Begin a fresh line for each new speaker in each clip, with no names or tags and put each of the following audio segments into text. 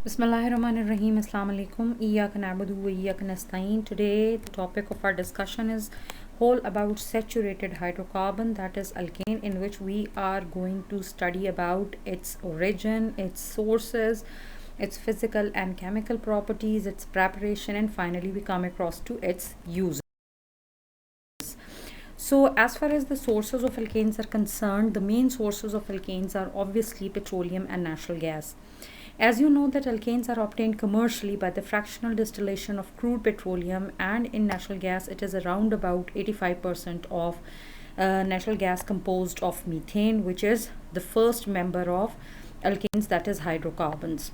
Bismillahirrahmanirrahim. Assalamu alaikum. Iyyaka na'budu wa iyyaka nasta'in. Today the topic of our discussion is whole about saturated hydrocarbon, that is alkane, in which we are going to study about its origin, its sources, its physical and chemical properties, its preparation, and finally we come across to its use. So, as far as the sources of alkanes are concerned, the main sources of alkanes are obviously petroleum and natural gas. As you know that alkanes are obtained commercially by the fractional distillation of crude petroleum, and in natural gas it is around about 85% of natural gas composed of methane, which is the first member of alkanes, that is hydrocarbons.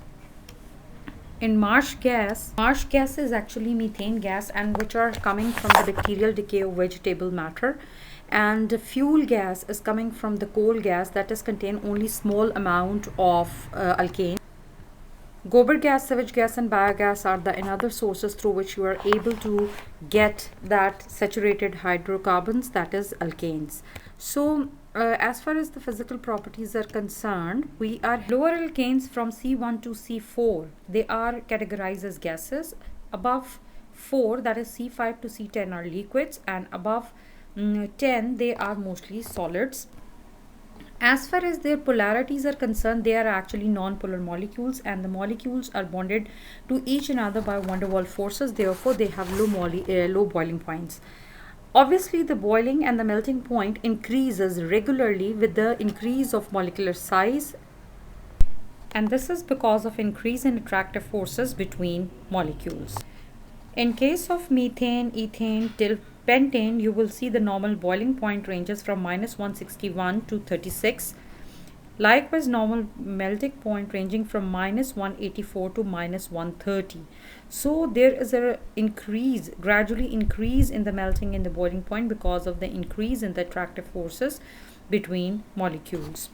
In marsh gas is actually methane gas, and which are coming from the bacterial decay of vegetable matter, and fuel gas is coming from the coal gas that is contain only small amount of alkane. GOBAR gas, sewage gas, and biogas are the another sources through which you are able to get that saturated hydrocarbons, that is alkanes. So as far as the physical properties are concerned, we are lower alkanes from C1 to C4. They are categorized as gases. Above 4, that is C5 to C10, are liquids, and above 10 they are mostly solids. As far as their polarities are concerned, they are actually non-polar molecules, and the molecules are bonded to each another by van der Waals forces. Therefore, they have low boiling points. Obviously, the boiling and the melting point increases regularly with the increase of molecular size, and this is because of increase in attractive forces between molecules. In case of methane, ethane till pentane, you will see the normal boiling point ranges from -161 to 36. Likewise, normal melting point ranging from -184 to -130. So there is a gradually increase in the melting in the boiling point because of the increase in the attractive forces between molecules.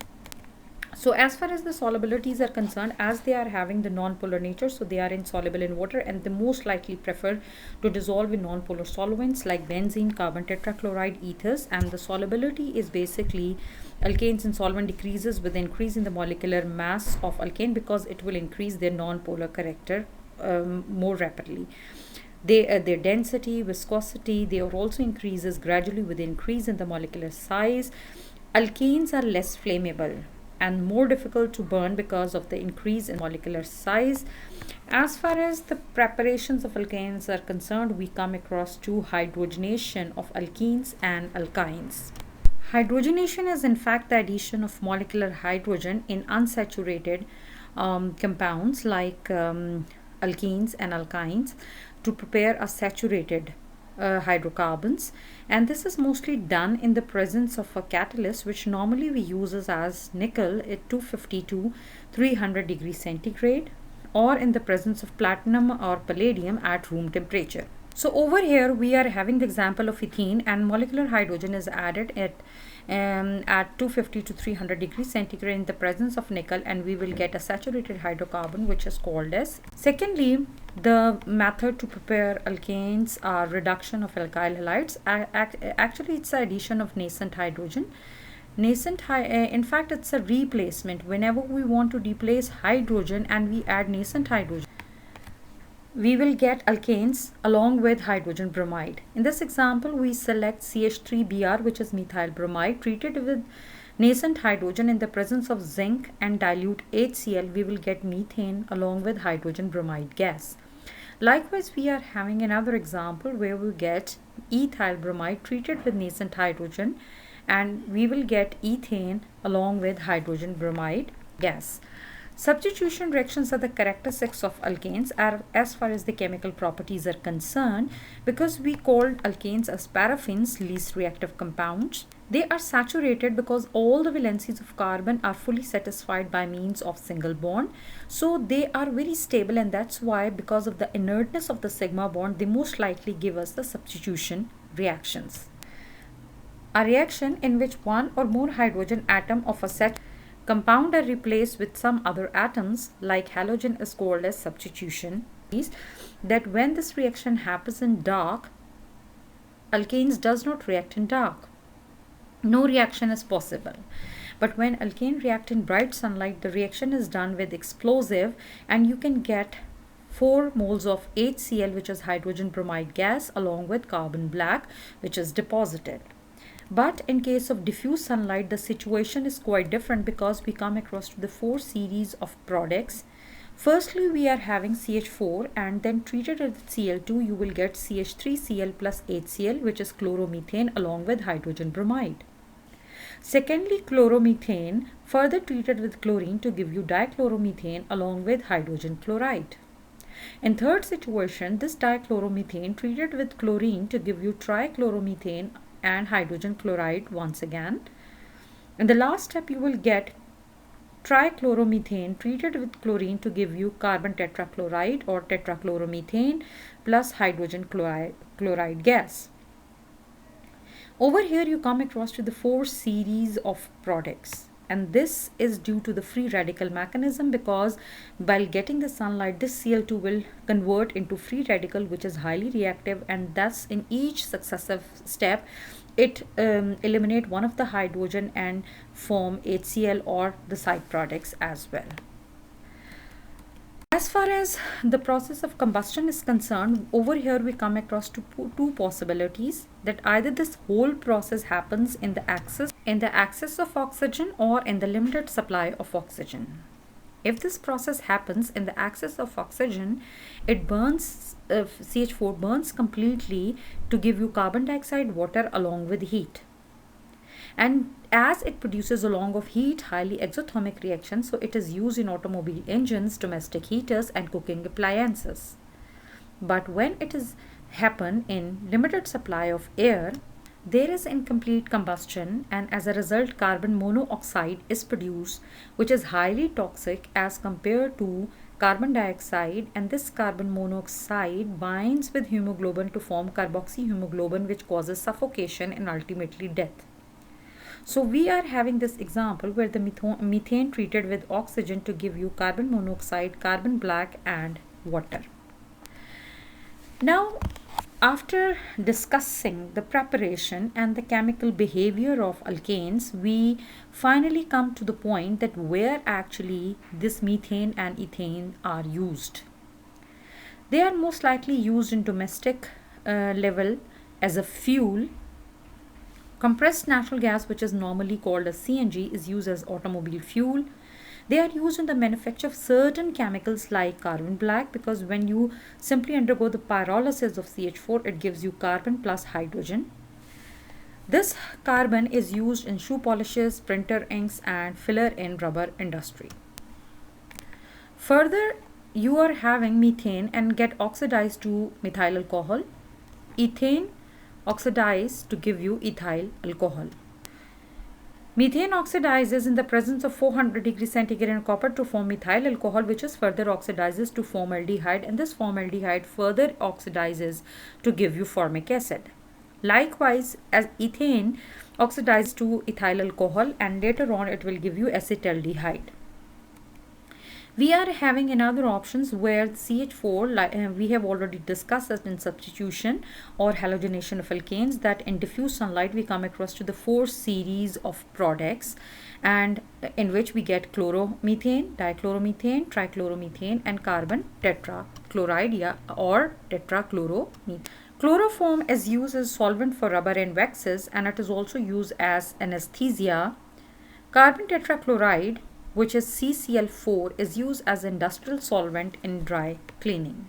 So as far as the solubilities are concerned, as they are having the non-polar nature, so they are insoluble in water, and they most likely prefer to dissolve in non-polar solvents like benzene, carbon tetrachloride, ethers, and the solubility is basically alkanes in solvent decreases with the increase in the molecular mass of alkane, because it will increase their non-polar character more rapidly. Their density, viscosity, they are also increases gradually with the increase in the molecular size. Alkanes are less flammable and more difficult to burn because of the increase in molecular size. As far as the preparations of alkanes are concerned, we come across to hydrogenation of alkenes and alkynes. Hydrogenation is in fact the addition of molecular hydrogen in unsaturated compounds like alkenes and alkynes to prepare a saturated hydrocarbons, and this is mostly done in the presence of a catalyst which normally we use as nickel at 250 to 300 degrees centigrade, or in the presence of platinum or palladium at room temperature. So over here we are having the example of ethene, and molecular hydrogen is added at 250 to 300 degrees centigrade in the presence of nickel, and we will get a saturated hydrocarbon which is called as. Secondly, the method to prepare alkanes are reduction of alkyl halides. Actually, it's the addition of nascent hydrogen. In fact, it's a replacement. Whenever we want to replace hydrogen and we add nascent hydrogen, we will get alkanes along with hydrogen bromide. In this example, we select CH3Br, which is methyl bromide, treated with nascent hydrogen in the presence of zinc, and dilute HCl. We will get methane along with hydrogen bromide gas. Likewise, we are having another example where we get ethyl bromide treated with nascent hydrogen, and we will get ethane along with hydrogen bromide gas. Substitution reactions are the characteristics of alkanes as far as the chemical properties are concerned, because we called alkanes as paraffins, least reactive compounds. They are saturated because all the valencies of carbon are fully satisfied by means of single bond. So they are very stable, and that's why, because of the inertness of the sigma bond, they most likely give us the substitution reactions. A reaction in which one or more hydrogen atom of a set compound are replaced with some other atoms like halogen is called as substitution. That when this reaction happens in dark, alkanes does not react in dark. No reaction is possible. But when alkane react in bright sunlight, the reaction is done with explosive, and you can get 4 moles of HCl, which is hydrogen bromide gas, along with carbon black, which is deposited. But in case of diffuse sunlight, the situation is quite different, because we come across to the 4 series of products. Firstly, we are having CH4, and then treated with Cl2, you will get CH3Cl plus HCl, which is chloromethane, along with hydrogen bromide. Secondly, chloromethane, further treated with chlorine to give you dichloromethane, along with hydrogen chloride. In third situation, this dichloromethane treated with chlorine to give you trichloromethane and hydrogen chloride once again. In the last step, you will get trichloromethane treated with chlorine to give you carbon tetrachloride or tetrachloromethane plus hydrogen chloride gas. Over here you come across to the 4 series of products, and this is due to the free radical mechanism, because while getting the sunlight, this Cl2 will convert into free radical, which is highly reactive, and thus in each successive step it eliminate one of the hydrogen and form HCl or the side products as well. As far as the process of combustion is concerned, over here we come across to 2 possibilities, that either this whole process happens in the axis of oxygen or in the limited supply of oxygen. If this process happens in the axis of oxygen, it burns, CH4 burns completely to give you carbon dioxide, water along with heat. And as it produces along of heat, highly exothermic reaction, so it is used in automobile engines, domestic heaters and cooking appliances. But when it is happen in limited supply of air, there is incomplete combustion, and as a result carbon monoxide is produced, which is highly toxic as compared to carbon dioxide, and this carbon monoxide binds with hemoglobin to form carboxyhemoglobin, which causes suffocation and ultimately death. So we are having this example where the methane treated with oxygen to give you carbon monoxide, carbon black and water. Now, after discussing the preparation and the chemical behavior of alkanes, we finally come to the point that where actually this methane and ethane are used. They are most likely used in domestic level as a fuel. Compressed natural gas, which is normally called as CNG, is used as automobile fuel. They are used in the manufacture of certain chemicals like carbon black, because when you simply undergo the pyrolysis of CH4, it gives you carbon plus hydrogen. This carbon is used in shoe polishes, printer inks and filler in rubber industry. Further, you are having methane and get oxidized to methyl alcohol. Ethane oxidized to give you ethyl alcohol. Methane oxidizes in the presence of 400 degrees centigrade in copper to form methyl alcohol, which is further oxidizes to formaldehyde, and this formaldehyde further oxidizes to give you formic acid. Likewise, as ethane oxidizes to ethyl alcohol, and later on it will give you acetaldehyde. We are having another options where CH4, we have already discussed as in substitution or halogenation of alkanes, that in diffuse sunlight we come across to the 4 series of products, and in which we get chloromethane, dichloromethane, trichloromethane and carbon tetrachloride or tetrachloromethane. Chloroform is used as solvent for rubber and waxes, and it is also used as anesthesia. Carbon tetrachloride, which is CCl4, is used as industrial solvent in dry cleaning.